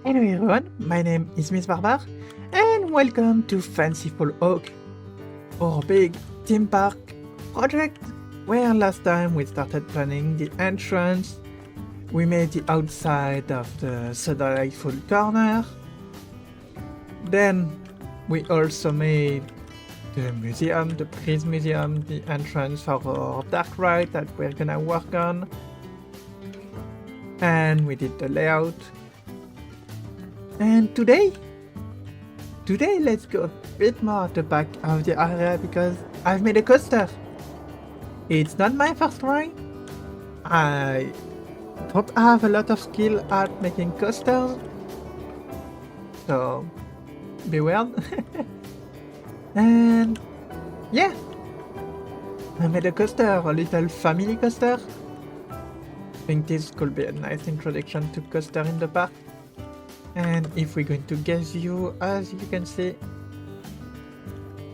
Hello everyone, my name is Miss Barbar, and welcome to Fancyful Oak, our big theme park project, where last time we started planning the entrance, we made the outside of the so delightful corner, then we also made the museum, the Breeze Museum, the entrance for our dark ride that we're gonna work on, and we did the layout. And today let's go a bit more at the back of the area because I've made a coaster. It's not my first try. I don't have a lot of skill at making coasters, so be weird. And yeah, I made a coaster, a little family coaster. I think this could be a nice introduction to coaster in the park. And if we're going to guess view, as you can see,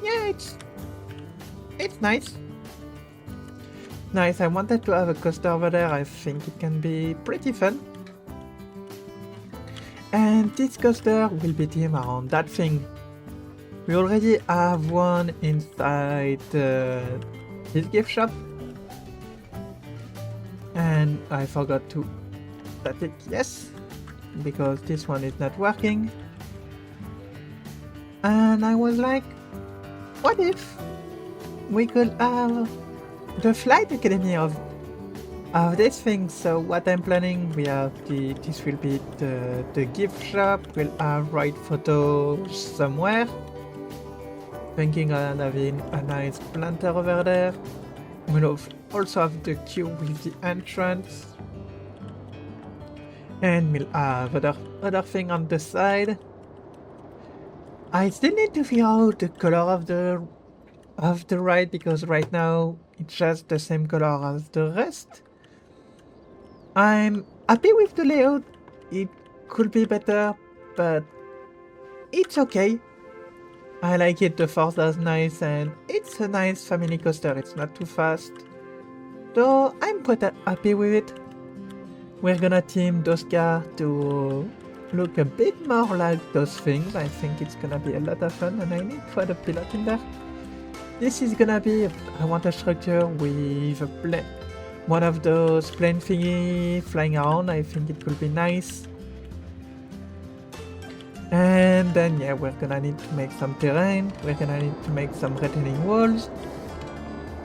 yeah, it's nice. Nice, I wanted to have a coaster over there, I think it can be pretty fun. And this coaster will be themed around that thing. We already have one inside this gift shop. And I forgot to set it yes, because this one is not working. And I was like, what if we could have the flight academy of this thing? So what I'm planning, we have this will be the gift shop, we'll have ride photos somewhere. Thinking on having a nice planter over there. We'll also have the queue with the entrance. And we'll have other thing on the side. I still need to figure out the color of the ride because right now it's just the same color as the rest. I'm happy with the layout. It could be better, but it's okay. I like it, the force is nice and it's a nice family coaster, it's not too fast. So I'm quite happy with it. We're gonna team those cars to look a bit more like those things. I think it's gonna be a lot of fun and I need to add a pilot in there. This is gonna be, I want a structure with a one of those plane thingy flying around. I think it could be nice. And then yeah, we're gonna need to make some terrain. We're gonna need to make some retaining walls.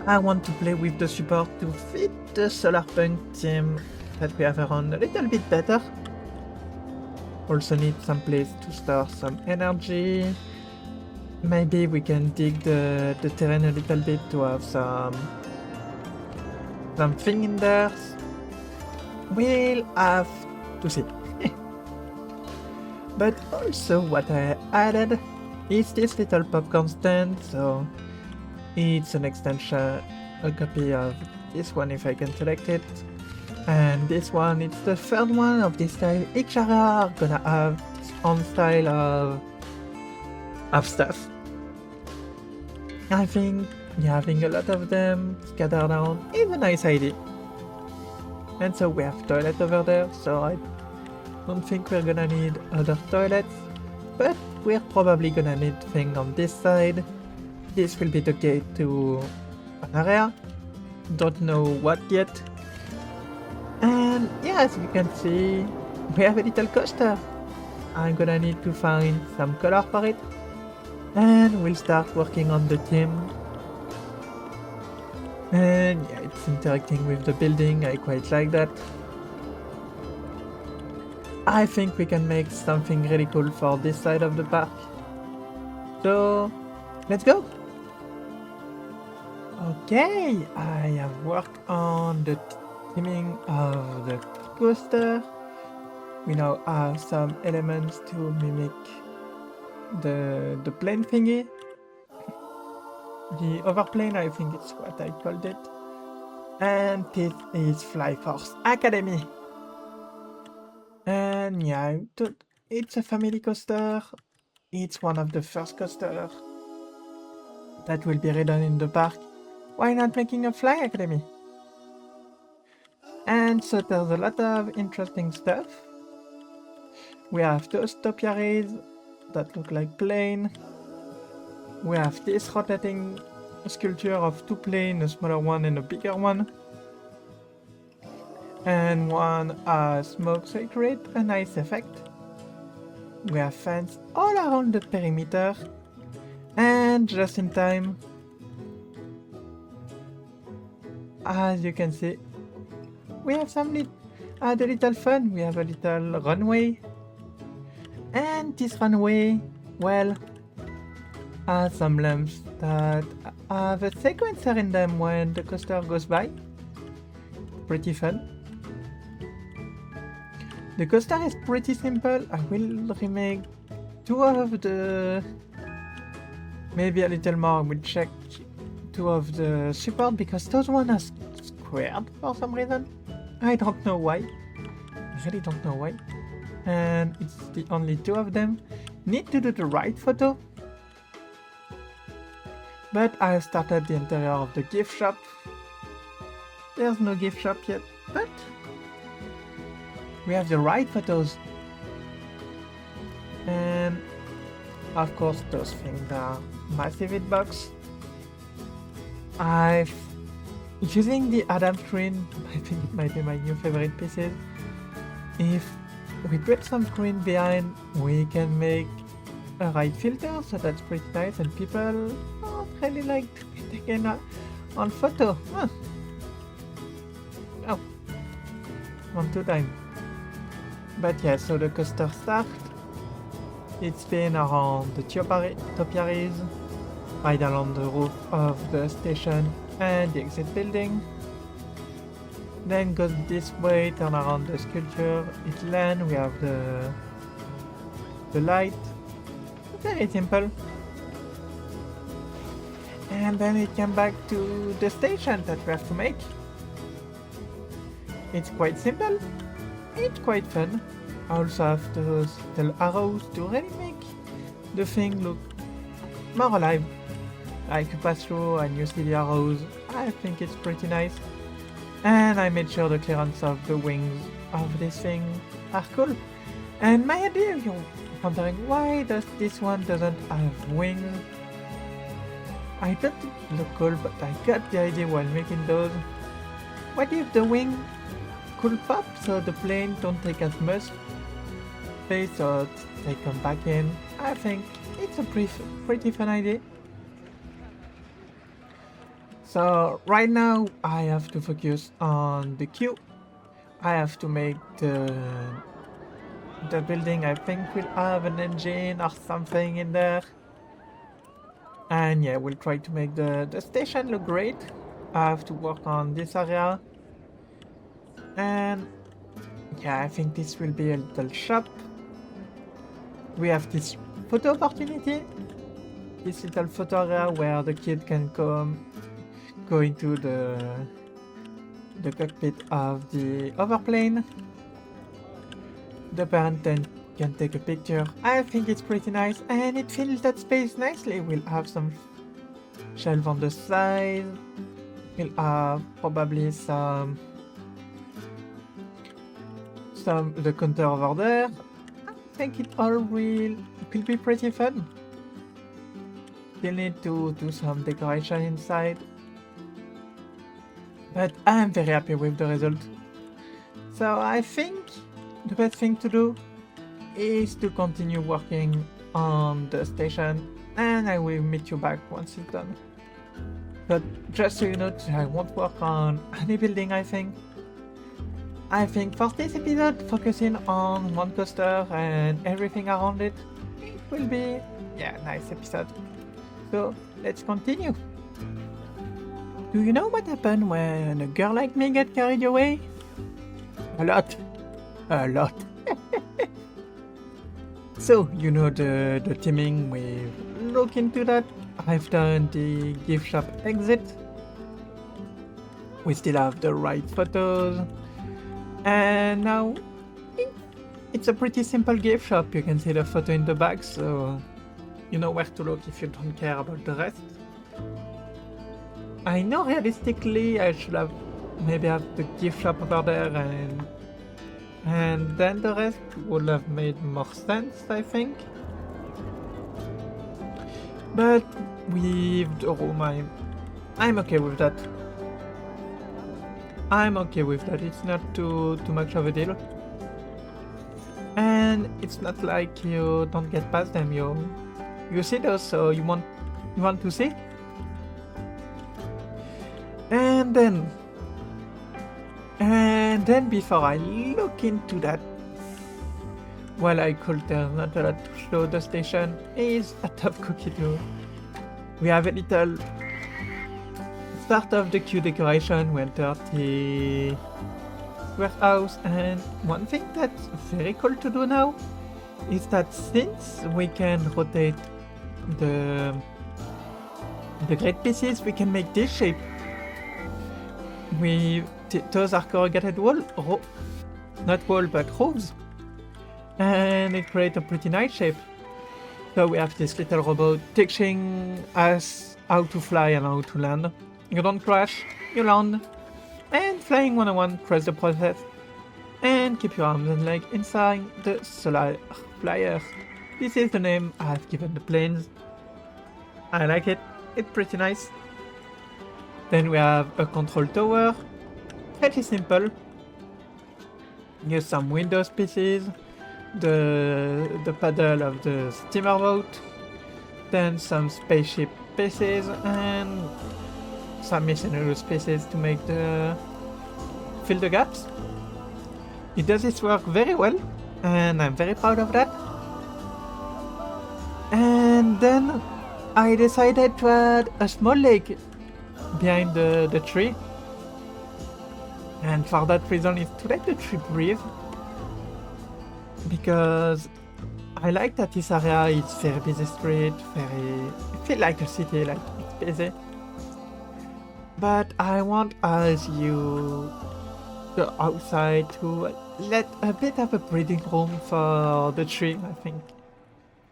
I want to play with the support to fit the solar punk theme that we have around a little bit better. Also need some place to store some energy. Maybe we can dig the terrain a little bit to have something in there. We'll have to see. But also what I added is this little popcorn stand, so it's an extension, a copy of this one if I can select it. And this one, it's the third one of this style. Each area are gonna have its own style of stuff. I think having a lot of them scattered down is a nice idea. And so we have toilet over there, so I don't think we're gonna need other toilets, but we're probably gonna need thing on this side. This will be the gate to an area. Don't know what yet. And yeah, as you can see, we have a little coaster. I'm gonna need to find some color for it. And we'll start working on the theme. And yeah, it's interacting with the building, I quite like that. I think we can make something really cool for this side of the park. So, let's go! Okay, I have worked on the theming of the coaster. We now have some elements to mimic the plane thingy. The overplane, I think it's what I called it. And this is Fly Force Academy. And yeah, it's a family coaster. It's one of the first coasters that will be ridden in the park. Why not making a Fly Academy? And so there's a lot of interesting stuff. We have those topiaries that look like plane. We have this rotating sculpture of two planes, a smaller one and a bigger one. And one smoke, so it creates a nice effect. We have fans all around the perimeter. And just in time, as you can see, we have some the little fun. We have a little runway. And this runway, well, has some lamps that have a sequencer in them when the coaster goes by. Pretty fun. The coaster is pretty simple. I will remake two of the... maybe a little more. We'll check two of the support because those ones are squared for some reason. I don't know why. I really don't know why. And it's the only two of them. Need to do the right photo. But I have started the interior of the gift shop. There's no gift shop yet, but we have the right photos. And of course those things are massive hitbox. Using the Adam screen, I think it might be my new favorite pieces. If we put some screen behind, we can make a right filter, so that's pretty nice, and people really like to be taken on photo. Huh. Oh, 1-2 times. But yeah, so the coaster start. It's been around the topiaries, right along the roof of the station and the exit building. Then goes this way, turn around the sculpture, it lands, we have the light. Very simple. And then it comes back to the station that we have to make. It's quite simple. It's quite fun. I also have those little arrows to really make the thing look more alive. Like you pass through and you see the arrows. I think it's pretty nice. And I made sure the clearance of the wings of this thing are cool. And my idea, you're wondering why does this one doesn't have wings? I thought it looked cool, but I got the idea while making those. What if the wing could pop so the plane don't take as much space so they come back in? I think it's a pretty fun idea. So right now I have to focus on the queue. I have to make the building. I think will have an engine or something in there. And yeah, we'll try to make the station look great. I have to work on this area. And yeah, I think this will be a little shop. We have this photo opportunity. This little photo area where the kid can go into the cockpit of the overplane. The parent then can take a picture. I think it's pretty nice and it fills that space nicely. We'll have some shelf on the side. We'll have probably some the counter over there. I think it will be pretty fun. Still need to do some decoration inside. But I'm very happy with the result. So I think the best thing to do is to continue working on the station and I will meet you back once it's done. But just so you know, I won't work on any building, I think. I think for this episode, focusing on one coaster and everything around it, it will be, yeah, nice episode. So let's continue. Do you know what happened when a girl like me get carried away? A lot. A lot. So, you know the teaming, we look into that. I've done the gift shop exit. We still have the right photos. And now, it's a pretty simple gift shop. You can see the photo in the back, so you know where to look if you don't care about the rest. I know realistically I should have maybe have the gift shop over there and And then the rest would have made more sense, I think. But with the room, I'm okay with that. I'm okay with that. It's not too much of a deal. And it's not like you don't get past them. You see those, so you want to see. And then before I look into that, while I could there's not a lot to show the station is a top cookie too. We have a little start of the queue decoration. We entered the warehouse, and one thing that's very cool to do now is that since we can rotate the great pieces, we can make this shape. Those are corrugated wool, not wool but rows, and it creates a pretty nice shape. So we have this little robot teaching us how to fly and how to land. You don't crash, you land, and flying 101, trust the process, and keep your arms and legs inside the solar flyer. This is the name I've given the planes. I like it, it's pretty nice. Then we have a control tower, pretty simple. Use some Windows pieces, the paddle of the steamer boat, then some spaceship pieces and some miscellaneous pieces to make fill the gaps. It does its work very well, and I'm very proud of that. And then I decided to add a small lake behind the tree, and for that reason is to let the tree breathe, because I like that this area is very busy street, it feels like a city, like it's busy. But I want as you go outside to let a bit of a breathing room for the tree, I think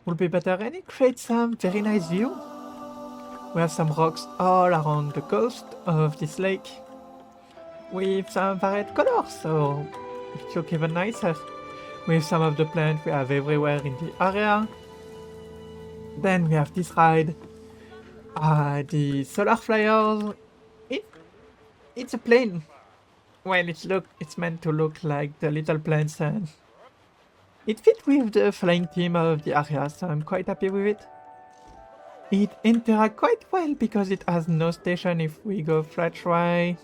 will be better, and it creates some very nice view. We have some rocks all around the coast of this lake with some varied colors, so it looks even nicer. With some of the plants we have everywhere in the area. Then we have this ride, the solar flyers. It's a plane. Well, it's meant to look like the little planes, and it fits with the flying theme of the area, so I'm quite happy with it. It interacts quite well because it has no station if we go flat right.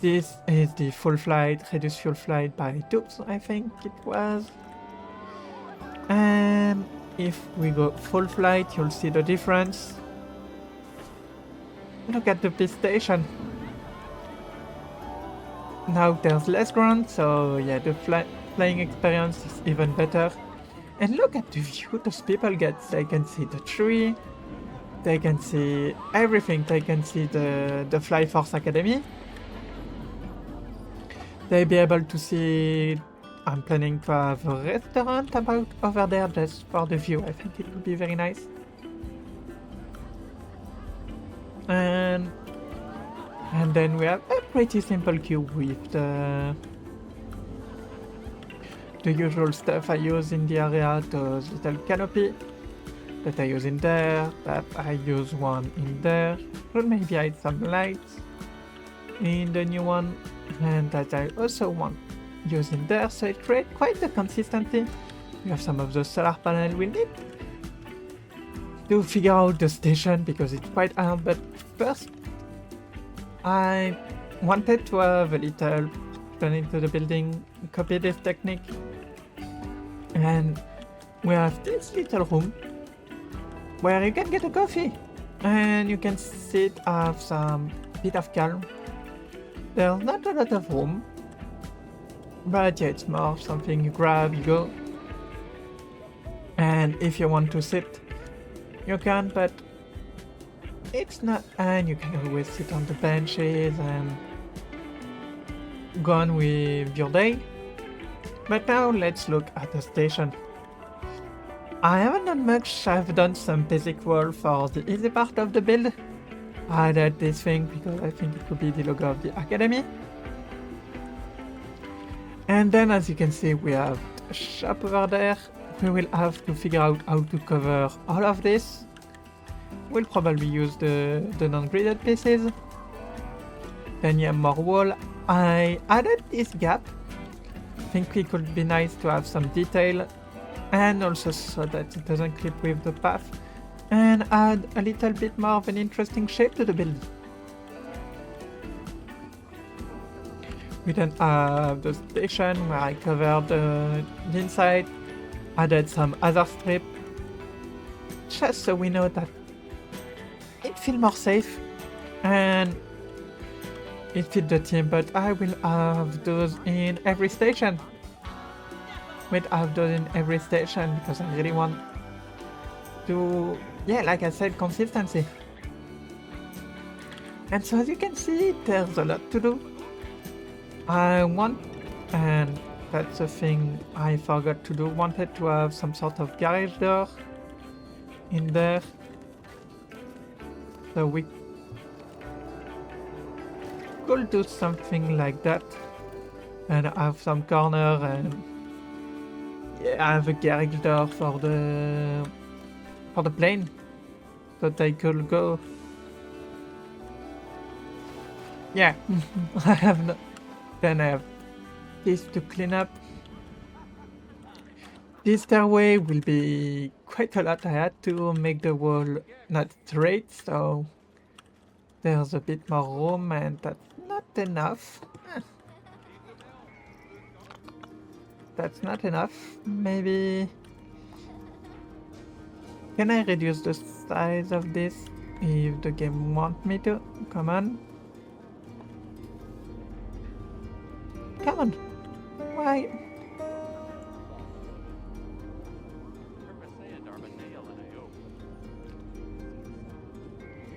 This is the full flight, reduced fuel flight by tubes, I think it was. And if we go full flight, you'll see the difference. Look at the pit station. Now there's less ground, so yeah, the flying experience is even better. And look at the view those people get. They can see the tree, they can see everything, they can see the Fly Force Academy. They'll be able to see, I'm planning to have a restaurant about over there just for the view. I think it would be very nice. And then we have a pretty simple queue with the usual stuff I use in the area, those little canopy that I use in there, that I use one in there. Should maybe add some lights in the new one, and that I also want use in there, so it creates quite the consistency. We have some of the solar panel we need to figure out the station because it's quite hard, but first I wanted to have a little turn into the building, copy this technique, and we have this little room where you can get a coffee and you can sit, have some bit of calm. There's not a lot of room, but yeah, it's more something you grab, you go, and if you want to sit you can, but it's not, and you can always sit on the benches and go on with your day. But now let's look at the station. I haven't done much, I've done some basic wall for the easy part of the build. I added this thing because I think it could be the logo of the academy. And then, as you can see, we have a shop over there. We will have to figure out how to cover all of this. We'll probably use the non-gridded pieces. Then yeah, more wall. I added this gap. I think it could be nice to have some detail, and also so that it doesn't clip with the path, and add a little bit more of an interesting shape to the build. We then have the station where I covered the inside, added some other strip, just so we know that it feels more safe and it fit the team, but I will have those in every station. We'll have those in every station because I really want to, yeah, like I said, consistency. And so as you can see, there's a lot to do. I want, and that's the thing I forgot to do, wanted to have some sort of garage door in there. So we could do something like that and have some corner and yeah, have a garage door for the plane that they could go. Yeah, I have no. Then I have this to clean up. This stairway will be quite a lot. I had to make the wall not straight, so there's a bit more room, and that's not enough. That's not enough. Maybe... Can I reduce the size of this if the game wants me to? Come on. Come on. Why?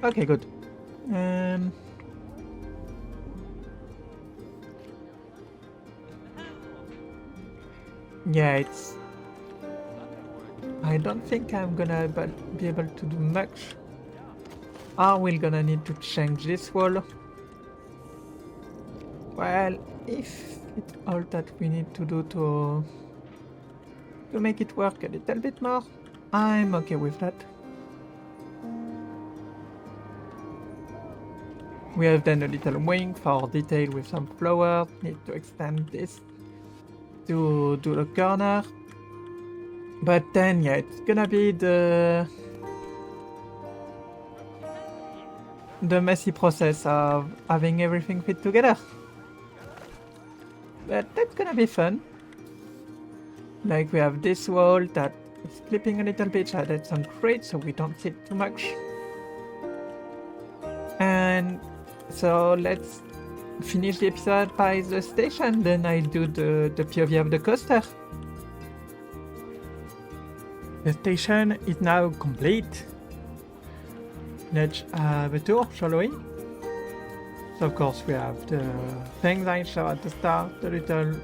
Okay, good. Yeah, it's... I don't think I'm gonna be able to do much. Are we gonna need to change this wall? Well, if it's all that we need to do to make it work a little bit more, I'm okay with that. We have done a little wing for detail with some flowers. Need to extend this to the corner. But then, yeah, it's gonna be the messy process of having everything fit together. But that's gonna be fun. Like, we have this wall that is clipping a little bit. I added some crates so we don't sit too much. And so let's finish the episode by the station, then I'll do the POV of the coaster. The station is now complete. Let's have a tour, shall we? So of course we have the things I showed at the start, the little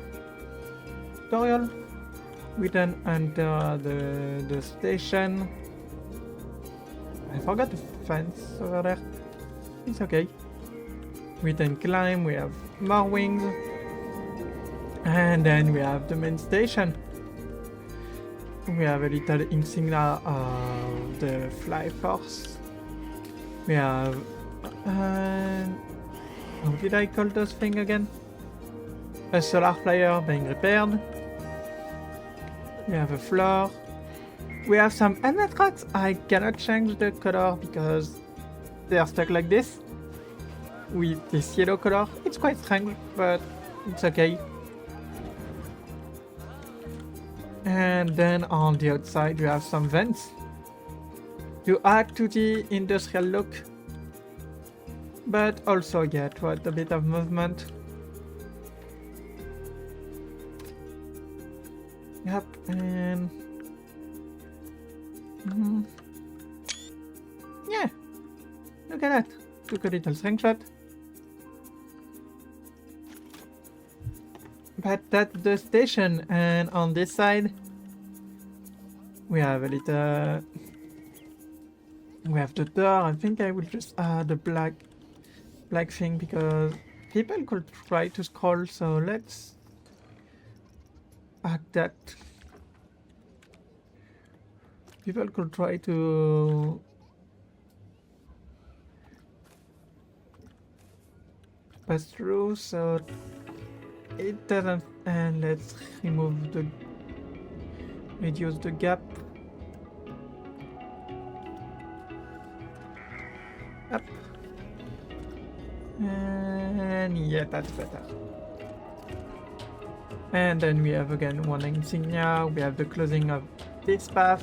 tutorial. We then enter the station. I forgot the fence over there. It's okay. We then climb, we have more wings. And then we have the main station. We have a little insignia of the Fly Force. We have... how did I call those things again? A solar flyer being repaired. We have a floor. We have some helmet tracks. I cannot change the color because they are stuck like this. With this yellow color. It's quite strange, but it's okay. And then on the outside we have some vents to add to the industrial look, but also get a bit of movement. Yep, and yeah, look at that. Took a little screenshot. But that's the station, and on this side we have a little... We have the door. I think I will just add the black thing because people could try to scroll, so let's fact that people could try to pass through, so it doesn't. And let's reduce the gap. Up. And yeah, that's better. And then we have again one insignia. We have the closing of this path.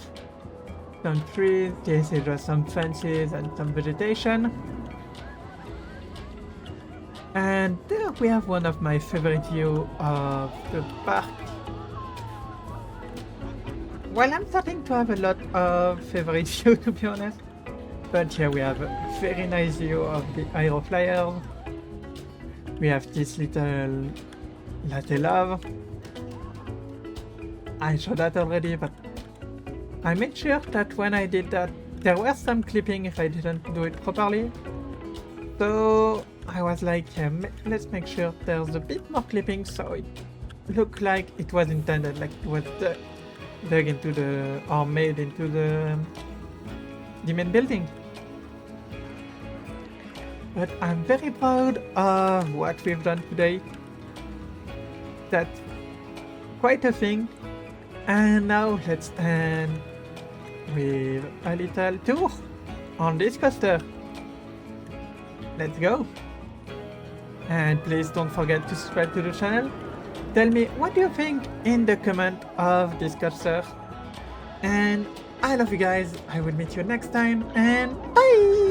Some trees. This is just some fences and some vegetation. And there we have one of my favorite views of the park. Well, I'm starting to have a lot of favorite views, to be honest. But here we have a very nice view of the aeroflyers. We have this little latte love. I showed that already, but I made sure that when I did that, there were some clipping if I didn't do it properly. So I was like, yeah, let's make sure there's a bit more clipping so it looked like it was intended, like it was dug into the, or made into the main building. But I'm very proud of what we've done today. That's quite a thing. And now let's end with a little tour on this coaster. Let's go. And please don't forget to subscribe to the channel. Tell me what you think in the comment of this coaster. And I love you guys. I will meet you next time, and bye!